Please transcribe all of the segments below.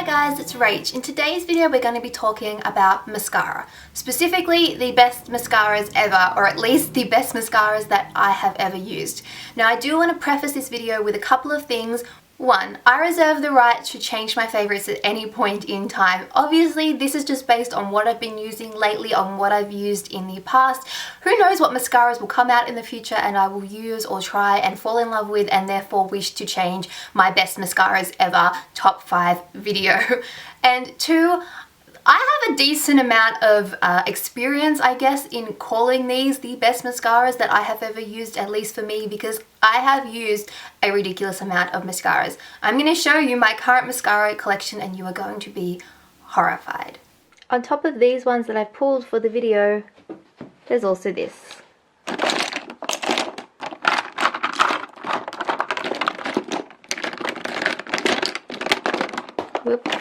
guys, it's Rach. In today's video we're going to be talking about mascara. Specifically the best mascaras ever, or at least the best mascaras that I have ever used. Now I do want to preface this video with a couple of things. One, I reserve the right to change my favorites at any point in time. Obviously, this is just based on what I've been using lately, on what I've used in the past. Who knows what mascaras will come out in the future and I will use or try and fall in love with and therefore wish to change my best mascaras ever top 5 video. And two, I have a decent amount of experience, I guess, in calling these the best mascaras that I have ever used, at least for me, because I have used a ridiculous amount of mascaras. I'm going to show you my current mascara collection and you are going to be horrified. On top of these ones that I've pulled for the video, there's also this. Whoops.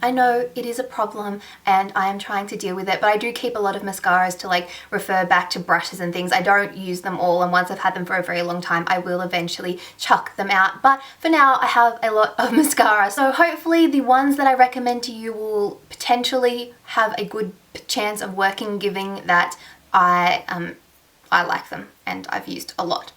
I know it is a problem and I am trying to deal with it, but I do keep a lot of mascaras to like refer back to brushes and things. I don't use them all, and once I've had them for a very long time I will eventually chuck them out, but for now I have a lot of mascara. So hopefully the ones that I recommend to you will potentially have a good chance of working, given that I like them and I've used a lot.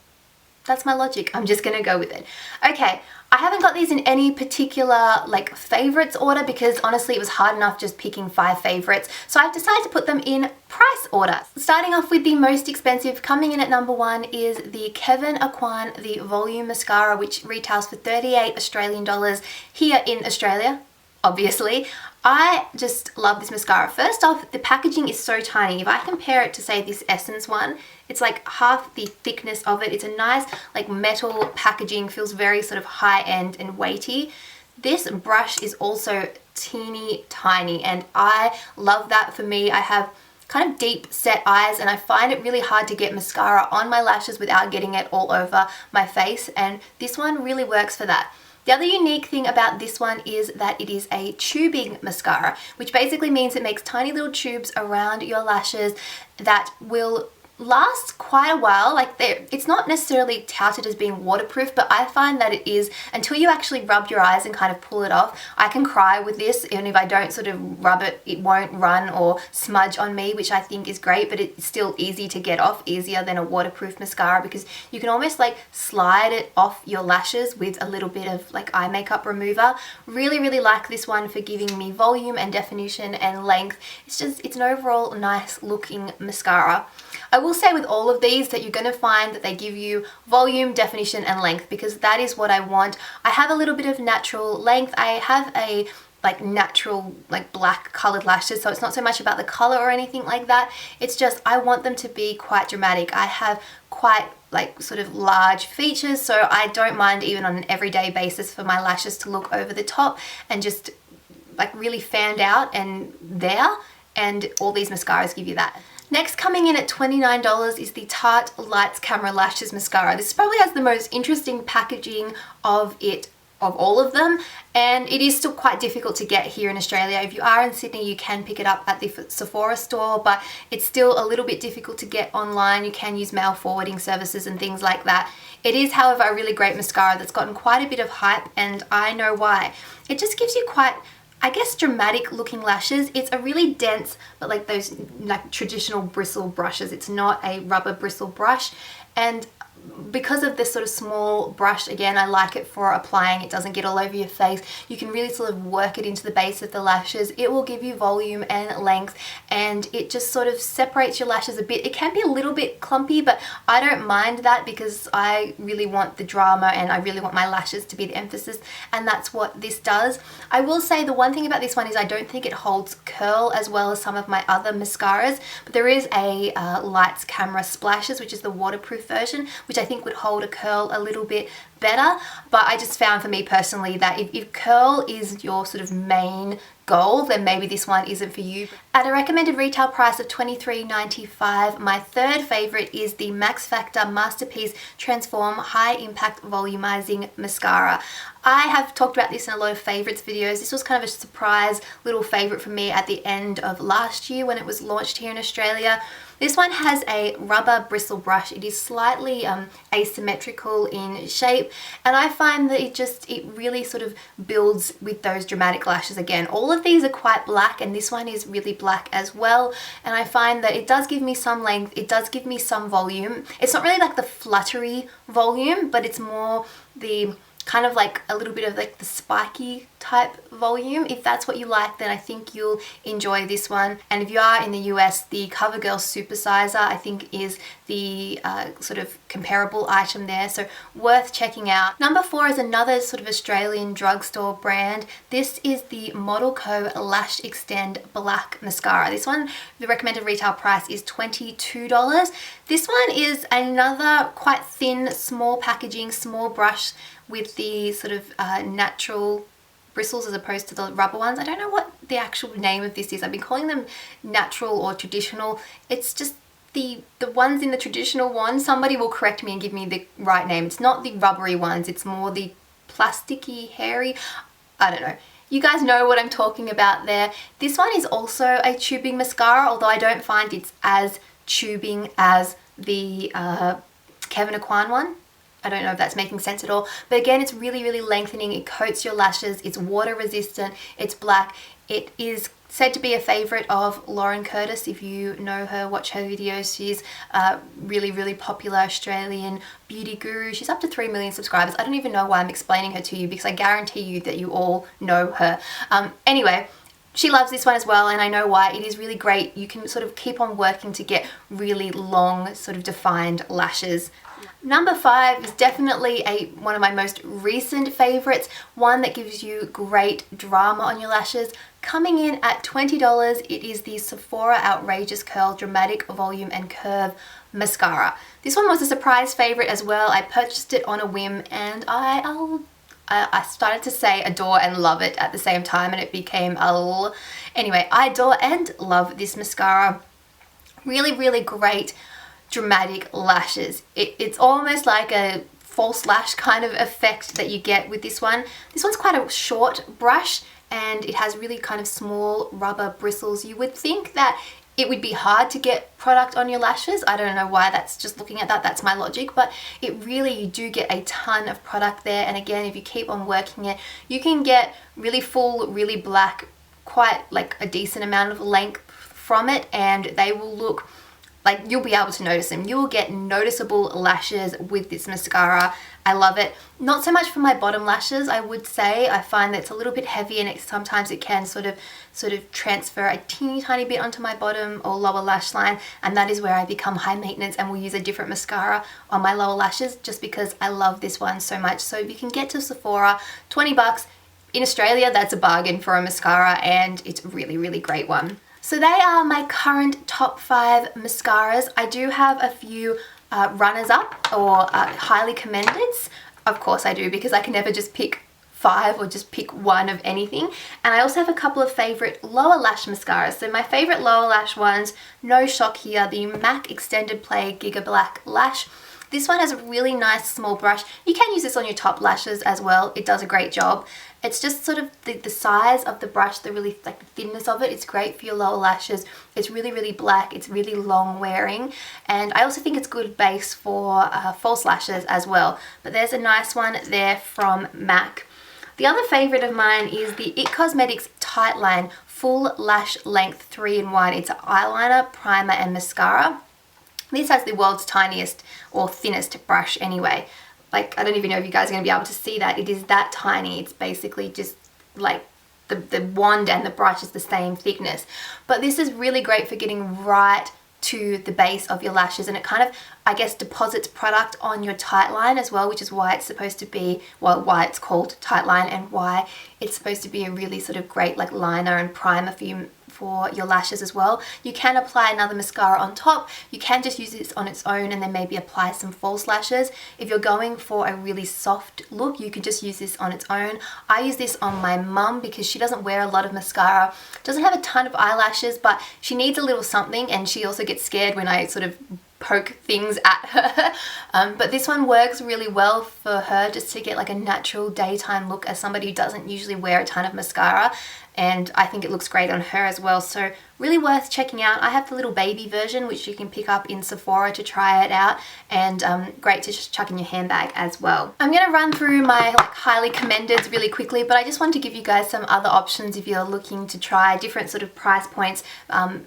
That's my logic. I'm just gonna go with it. Okay, I haven't got these in any particular like favorites order because honestly it was hard enough just picking 5 favorites. So I've decided to put them in price order. Starting off with the most expensive, coming in at number 1 is the Kevyn Aucoin, the Volume Mascara, which retails for 38 Australian dollars here in Australia, obviously. I just love this mascara. First off, the packaging is so tiny. If I compare it to say this Essence one, it's like half the thickness of it. It's a nice like metal packaging, feels very sort of high end and weighty. This brush is also teeny tiny and I love that. For me, I have kind of deep set eyes and I find it really hard to get mascara on my lashes without getting it all over my face, and this one really works for that. The other unique thing about this one is that it is a tubing mascara, which basically means it makes tiny little tubes around your lashes that will last quite a while. Like it's not necessarily touted as being waterproof, but I find that it is until you actually rub your eyes and kind of pull it off. I can cry with this, and if I don't sort of rub it, it won't run or smudge on me, which I think is great, but it's still easy to get off, easier than a waterproof mascara, because you can almost like slide it off your lashes with a little bit of like eye makeup remover. Really like this one for giving me volume and definition and length. It's an overall nice looking mascara. I will say with all of these that you're going to find that they give you volume, definition and length, because that is what I want. I have a little bit of natural length. I have a like natural like black colored lashes, so it's not so much about the color or anything like that. It's just I want them to be quite dramatic. I have quite like sort of large features, so I don't mind even on an everyday basis for my lashes to look over the top and just like really fanned out and there, and all these mascaras give you that. Next, coming in at $29 is the Tarte Lights Camera Lashes Mascara. This probably has the most interesting packaging of all of them, and it is still quite difficult to get here in Australia. If you are in Sydney, you can pick it up at the Sephora store, but it's still a little bit difficult to get online. You can use mail forwarding services and things like that. It is, however, a really great mascara that's gotten quite a bit of hype, and I know why. It just gives you quite, I guess, dramatic looking lashes. It's a really dense, but like those like traditional bristle brushes. It's not a rubber bristle brush, and because of this sort of small brush, again, I like it for applying. It doesn't get all over your face. You can really sort of work it into the base of the lashes. It will give you volume and length, and it just sort of separates your lashes a bit. It can be a little bit clumpy, but I don't mind that because I really want the drama and I really want my lashes to be the emphasis, and that's what this does. I will say the one thing about this one is I don't think it holds curl as well as some of my other mascaras, but there is a Lights Camera Splashes, which is the waterproof version, which I think would hold a curl a little bit better. But I just found for me personally that if curl is your sort of main goal, then maybe this one isn't for you. At a recommended retail price of $23.95, my third favorite is the Max Factor Masterpiece Transform High Impact Volumizing Mascara. I have talked about this in a lot of favorites videos. This was kind of a surprise little favorite for me at the end of last year when it was launched here in Australia. This one has a rubber bristle brush. It is slightly asymmetrical in shape, and I find that it really sort of builds with those dramatic lashes again. All of these are quite black, and this one is really black as well, and I find that it does give me some length, it does give me some volume. It's not really like the fluttery volume, but it's more the kind of like a little bit of like the spiky type volume. If that's what you like, then I think you'll enjoy this one. And if you are in the US, the CoverGirl Supersizer I think is the sort of comparable item there, so worth checking out. Number 4 is another sort of Australian drugstore brand. This is the Model Co Lashxtend Black Mascara. This one, the recommended retail price is $22. This one is another quite thin, small packaging, small brush with the sort of natural bristles as opposed to the rubber ones. I don't know what the actual name of this is. I've been calling them natural or traditional. It's just the ones in the traditional one. Somebody will correct me and give me the right name. It's not the rubbery ones. It's more the plasticky, hairy. I don't know. You guys know what I'm talking about there. This one is also a tubing mascara, although I don't find it's as tubing as the Kevyn Aucoin one. I don't know if that's making sense at all, but again, it's really, really lengthening. It coats your lashes. It's water resistant. It's black. It is said to be a favorite of Lauren Curtis. If you know her, watch her videos. She's a really, really popular Australian beauty guru. She's up to 3 million subscribers. I don't even know why I'm explaining her to you, because I guarantee you that you all know her. Anyway, she loves this one as well, and I know why. It is really great. You can sort of keep on working to get really long, sort of defined lashes. Number 5 is definitely one of my most recent favorites, one that gives you great drama on your lashes. Coming in at $20, it is the Sephora Outrageous Curl Dramatic Volume and Curve Mascara. This one was a surprise favorite as well. I purchased it on a whim, and I started to say adore and love it at the same time, and it became anyway, I adore and love this mascara. Really, really great dramatic lashes. It's almost like a false lash kind of effect that you get with this one. This one's quite a short brush, and it has really kind of small rubber bristles. You would think that it would be hard to get product on your lashes. I don't know why, that's just looking at that, that's my logic, but it really, you do get a ton of product there. And again, if you keep on working it, you can get really full, really black, quite like a decent amount of length from it, and they will look like you'll be able to notice them. You will get noticeable lashes with this mascara. I love it. Not so much for my bottom lashes, I would say. I find that it's a little bit heavy, and sometimes it can sort of transfer a teeny tiny bit onto my bottom or lower lash line, and that is where I become high maintenance and will use a different mascara on my lower lashes, just because I love this one so much. So if you can get to Sephora, 20 bucks. In Australia, that's a bargain for a mascara, and it's a really, really great one. So they are my current top 5 mascaras. I do have a few runners up or highly commendeds. Of course I do, because I can never just pick 5 or just pick one of anything. And I also have a couple of favorite lower lash mascaras. So my favorite lower lash ones, no shock here, the MAC Extended Play Gigablack Lash. This one has a really nice small brush. You can use this on your top lashes as well. It does a great job. It's just sort of the size of the brush, the really like the thinness of it. It's great for your lower lashes. It's really, really black. It's really long wearing. And I also think it's good base for false lashes as well. But there's a nice one there from MAC. The other favorite of mine is the IT Cosmetics Tightline Full Lash Length 3-in-1. It's an eyeliner, primer, and mascara. This has the world's tiniest or thinnest brush anyway. Like, I don't even know if you guys are going to be able to see that. It is that tiny. It's basically just like the wand and the brush is the same thickness. But this is really great for getting right to the base of your lashes, and it kind of, I guess, deposits product on your Tightline as well, which is why it's supposed to be, well, why it's called Tightline, and why it's supposed to be a really sort of great like liner and primer for your lashes as well. You can apply another mascara on top. You can just use this on its own and then maybe apply some false lashes. If you're going for a really soft look, you can just use this on its own. I use this on my mum because she doesn't wear a lot of mascara, doesn't have a ton of eyelashes, but she needs a little something, and she also gets scared when I sort of poke things at her. But this one works really well for her, just to get like a natural daytime look as somebody who doesn't usually wear a ton of mascara. and I think it looks great on her as well, so really worth checking out. I have the little baby version which you can pick up in Sephora to try it out, and great to just chuck in your handbag as well. I'm going to run through my highly commendeds really quickly, but I just want to give you guys some other options if you're looking to try different sort of price points,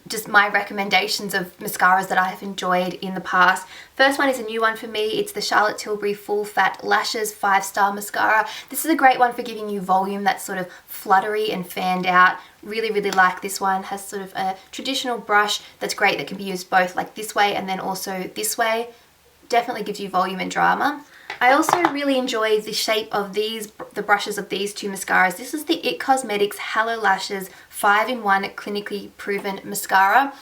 just my recommendations of mascaras that I have enjoyed in the past. First one is a new one for me. It's the Charlotte Tilbury Full Fat Lashes 5-star mascara. This is a great one for giving you volume that's sort of fluttery and fanned out. Really, really like this one. Has sort of a traditional brush that's great, that can be used both like this way and then also this way. Definitely gives you volume and drama. I also really enjoy the shape of the brushes of these two mascaras. This is the IT Cosmetics Hello Lashes 5-in-1 Clinically Proven Mascara.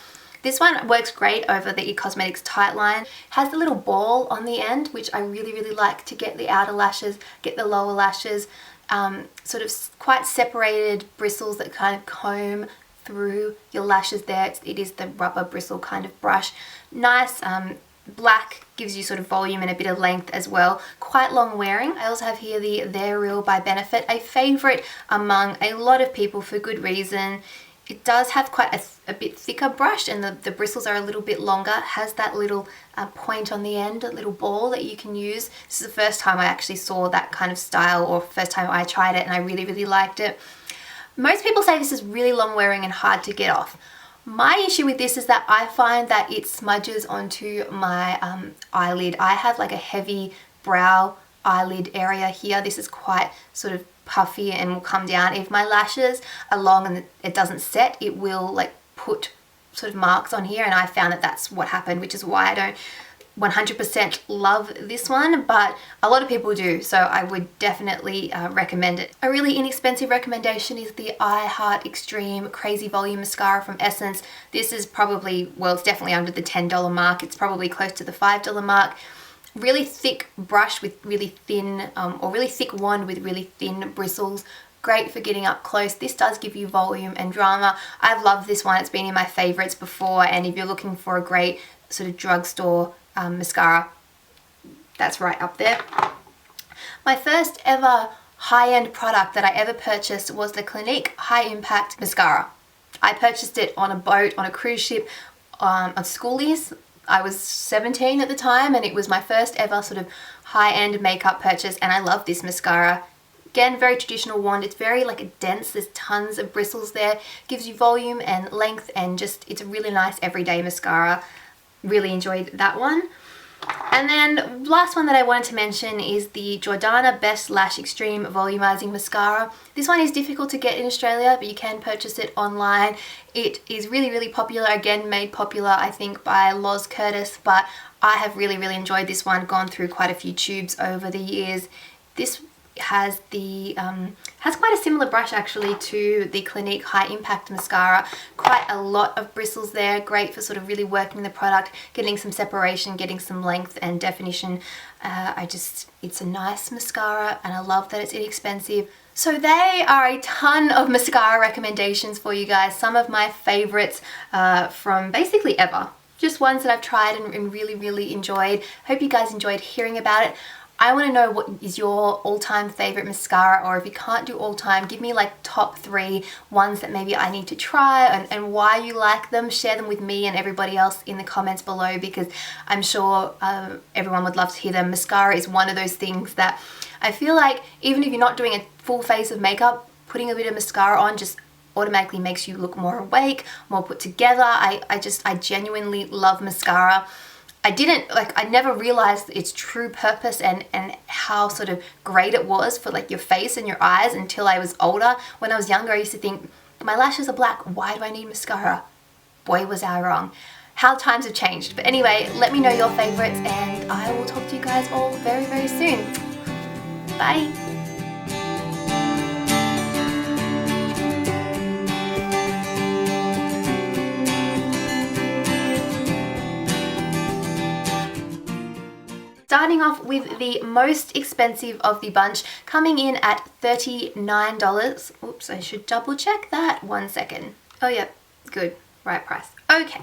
This one works great over the IT Cosmetics Tightline. Has the little ball on the end, which I really, really like to get the outer lashes, get the lower lashes, sort of quite separated bristles that kind of comb through your lashes there. It is the rubber bristle kind of brush. Nice black, gives you sort of volume and a bit of length as well. Quite long wearing. I also have here the They're Real by Benefit, a favourite among a lot of people for good reason. It does have quite a bit thicker brush, and the bristles are a little bit longer. Has that little point on the end, a little ball that you can use. This is the first time I actually saw that kind of style, or first time I tried it, and I really, really liked it. Most people say this is really long wearing and hard to get off. My issue with this is that I find that it smudges onto my eyelid. I have like a heavy brow eyelid area here. This is quite sort of puffy and will come down. If my lashes are long and it doesn't set, it will like put sort of marks on here, and I found that that's what happened, which is why I don't 100% love this one, but a lot of people do, so I would definitely recommend it. A really inexpensive recommendation is the I Heart Extreme Crazy Volume Mascara from Essence. This is probably, well, it's definitely under the $10 mark. It's probably close to the $5 mark. Really thick brush with really thin, or really thick wand with really thin bristles. Great for getting up close. This does give you volume and drama. I've loved this one. It's been in my favorites before, and if you're looking for a great sort of drugstore mascara, that's right up there. My first ever high-end product that I ever purchased was the Clinique High Impact Mascara. I purchased it on a boat, on a cruise ship, on schoolies. I was 17 at the time, and it was my first ever sort of high-end makeup purchase, and I love this mascara. Again, very traditional wand. It's very like dense. There's tons of bristles there. Gives you volume and length, and just, it's a really nice everyday mascara. Really enjoyed that one. And then last one that I wanted to mention is the Jordana Best Lash Extreme Volumizing Mascara. This one is difficult to get in Australia, but you can purchase it online. It is really, really popular. Again, made popular, I think, by Loz Curtis, but I have really, really enjoyed this one. Gone through quite a few tubes over the years. This has the has quite a similar brush actually to the Clinique High Impact Mascara. Quite a lot of bristles there. Great for sort of really working the product, getting some separation, getting some length and definition. It's a nice mascara, and I love that it's inexpensive. So they are a ton of mascara recommendations for you guys. Some of my favorites from basically ever. Just ones that I've tried and really, really enjoyed. Hope you guys enjoyed hearing about it. I want to know what is your all-time favorite mascara, or if you can't do all-time, give me like top 3 ones that maybe I need to try, and why you like them. Share them with me and everybody else in the comments below, because I'm sure everyone would love to hear them. Mascara is one of those things that I feel like even if you're not doing a full face of makeup, putting a bit of mascara on just automatically makes you look more awake, more put together. I genuinely love mascara. I never realized its true purpose and how sort of great it was for like your face and your eyes until I was older. When I was younger, I used to think, my lashes are black, why do I need mascara? Boy, was I wrong. How times have changed. But anyway, let me know your favorites, and I will talk to you guys all very, very soon. Bye. Starting off with the most expensive of the bunch, coming in at $39. Oops, I should double check that. 1 second. Oh yeah, good, right price. Okay,